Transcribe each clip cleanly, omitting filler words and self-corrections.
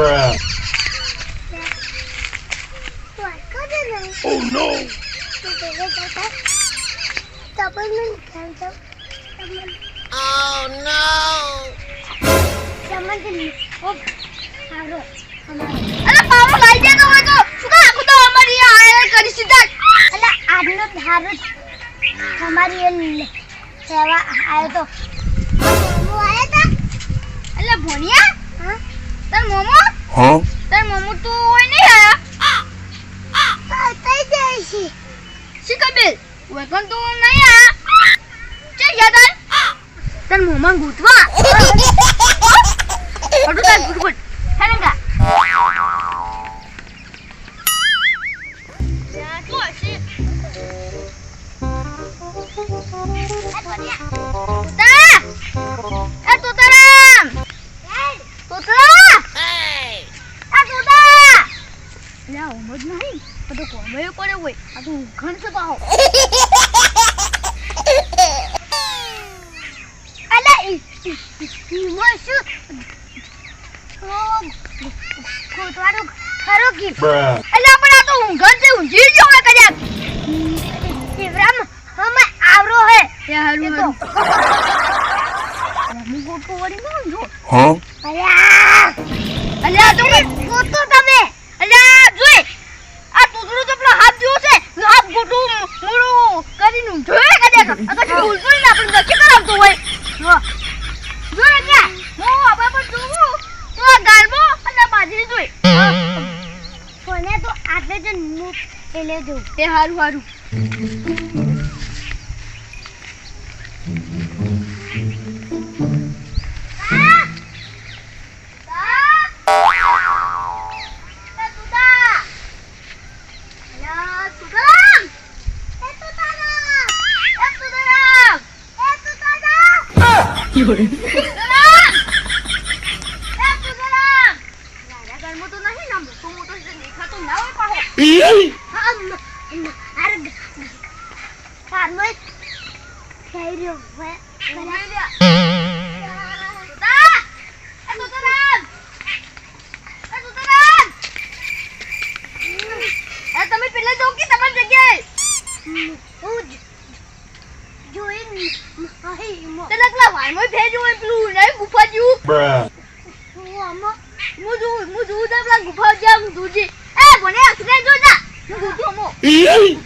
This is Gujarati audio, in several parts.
Bruh. Oh no. Oh no. અલા પાવર લઈ જતો હોય તો શું કા આખું તો અમારી આ કરી સીધા અલા આજનો ધારો અમારી સેવા આયો તો મોમો આયા તા અલા ભોનિયા હા તાર મોમો Huh? તાર મોમો તો હોય નહીં આયા તઈ જાય છે શિકબેલ વેકન તો નહીં આયા ચે ગયા તાર મોમા ગુતવા અડુ તાર ગુટ હેરંગા Bruh. અલ્યા પણ આ તો ઊંઘર છે ઊંઘી ગયો હે કદાચ શિવરામ હમે આવરો હે એ હારું તો હું ગોટો વળી નો જો Huh? અલ્યા તું ગોટો તમે અલ્યા જોઈ આ તૂતરું તો પેલો હાથ જેવો છે હાથ ગોટો મોડું કરીને જોઈ કદાચ આ તો ભૂલ ભૂલ ના પણ નક્કી કરાવતો હોય જો ને હું હવે પણ જોઉં તો આ ગાલબો અને બાજરી જોઈ કોને તો આટલે જ નું પેલે જો એ હારું હારું તમે પેલા જો કે તમારી જગ્યાએ તલકલા વાયમો ભેજો હોય પેલું નહીં ગુફા જેવું Bruh. હું જોઉં પેલા ગુફા જેવું દૂજી એ બોને અસરે જો જા હું ગુફો મો એ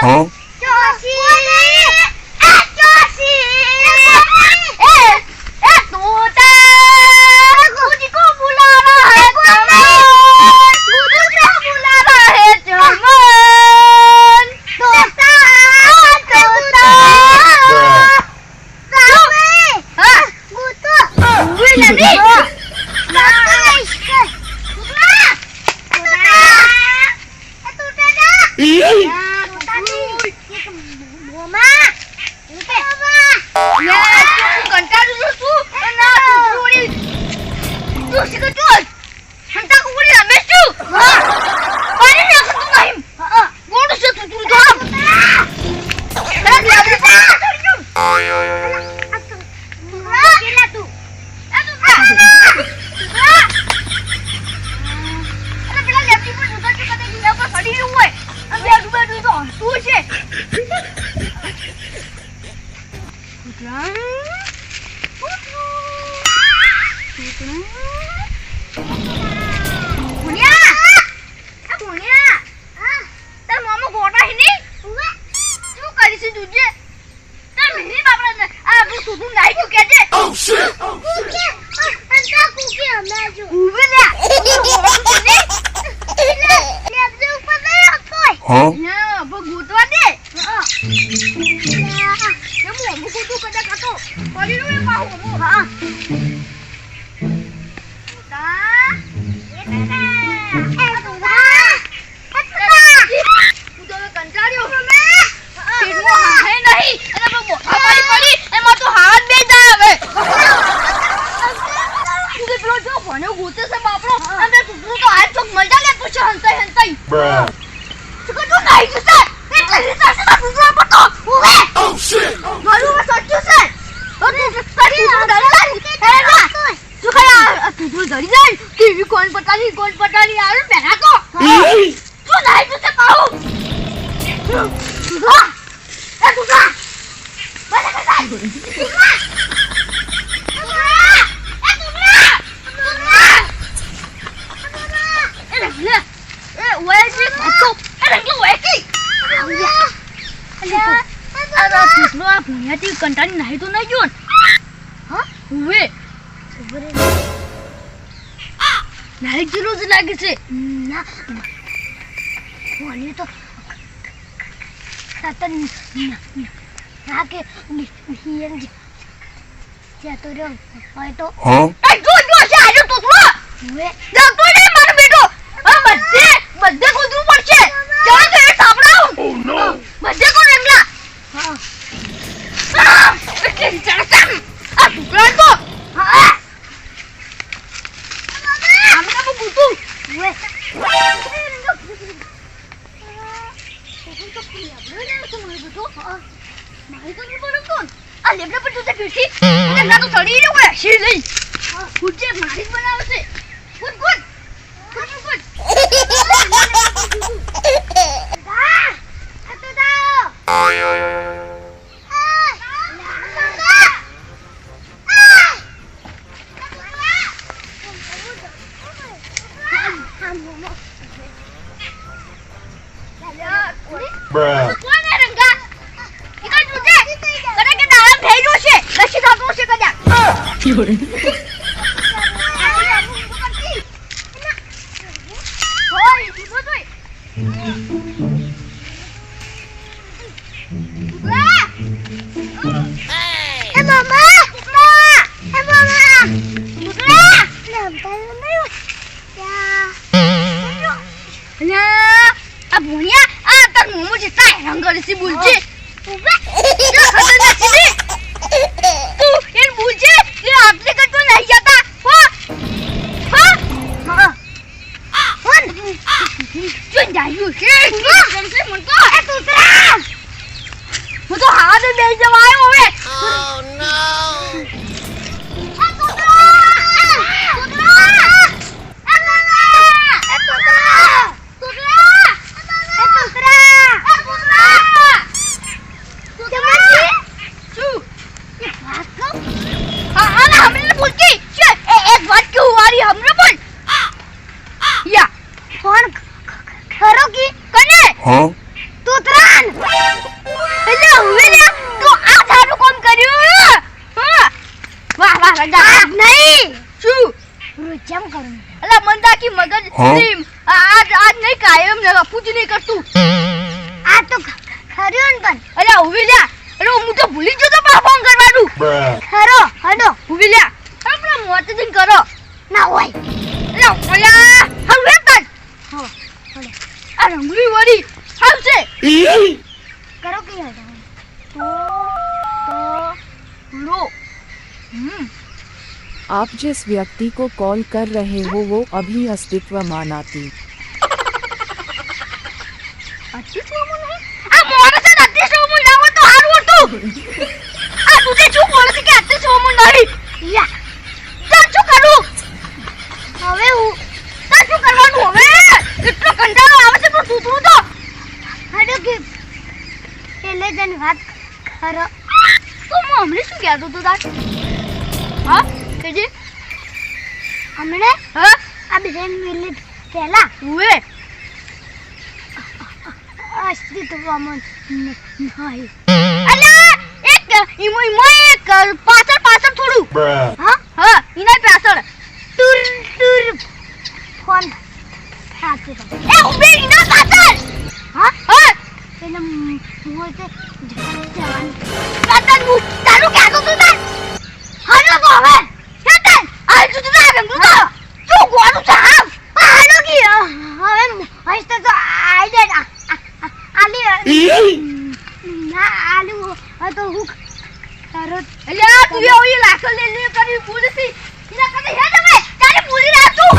Huh? Huh? ના ભગોતવા દે હા કે મો મો તો કદા કાતો પડી રે પાહો મો હા તા એ તો કંટાળ્યો મે પેટમાં હે નહીં અને બો પડી એમાં તો હાથ બે જાય હવે છે હંતાઈ Bruh. તું કદું નહીં જશે એટલે રીતા છે તું પતો ઓવે Oh shit! મારું મે સચ્ચું છે તું કરી તું ખરા તું ધરી જાય ટીવી કોણ પટાની આવે બેના તો તું નહીં જશે પાઉ તું બલે કસાઈ કંટાળી નાહી તો નહીં જોન હા ઉવે નાહી જરૂર જ લાગે છે ના મને તો તાતન ના કે હિયન જ્યાં તો રહ્યો હોય તો Huh? જો છે આજો તો ઉવે જતો ને મારો બેટો આ બધે કૂદવું પડશે ચાલ તો એ સાંભળાવ Oh no! બધે કોણ એમલા હા એટલે ચડતા આ ટુકડા તો હા આમે કા બુતું વે આ લેબડા પર તું પીઠી ના તો ચડી રહ્યો હોય શી લઈ ગુજે મારી બનાવશે ગુડ Bruh. કોને રંગા ઈકા તુજે કરે કે દામ થઈ ગયો છે લસી થાતો છે કદા હોય તું જોઈ Hey! એ મમ્મા એ મમ્મા આ ભૂણિયા આ તાર મોમો છે તાય રંગરસી બોલજે તું એન બોલજે કે આટલે કટો નહીં જતા કોણ જોઈ જાયું છે રંગરસી મનકો એ તુતરા હું તો હાથ બે જવાયો હવે Oh no! Huh? Huh? આજ નહીં કાયમ પૂજ નહીં કરતું આ તો ખર્યો ને પણ અરે ઉભી લ્યા અરે હું તો ભૂલી ગયો તો પરફોર્મ કરવાનું Bruh. ખરો હડો ઉભી લ્યા આપણે મોત દિન કરો ના હોય અરે ઓલા હવે તન હા આ રંગલી વળી આવશે કરો કે તો લો आप जिस व्यक्ति को कॉल कर रहे हो वो अभी अस्तित्व मानाती અતિશોમું નહીં આ મોરે છે અતિશોમું ના હોય તો હારું હતું આ તુજે શું બોલે છે કે અતિશોમું નહીં યા તો શું કરું હવે હું તો શું કરવાનું હવે એટલો કંટાળો આવે છે તો તૂતરું તો હડો કે એટલે જન વાત કરો તો હું હમણે શું કહેતો તો તાર હા કેજે હમણે હા આ 2 મિનિટ પહેલા હુએ અસ્તિત્વમાં નહીં અલા એક એક પાછળ થોડું Bruh. હા ઇના પાછળ ટુર ફોન સાચે એ ઉભી ઇના પાછળ હા એટલે મોય તે જવાન પાછળ હું તારું ક્યાં તો તું હાલો તો હવે હેતન આ તું ના રંગ તો તું ગોળું છે હાલો કી હવે હસ્ત તો આઈ દે આલી ના આલુ તો હું તારો એટલે તું એ લાખો લે કરી પોલીસી ઇના કદે હે તમે તારે પૂરી રાખ તું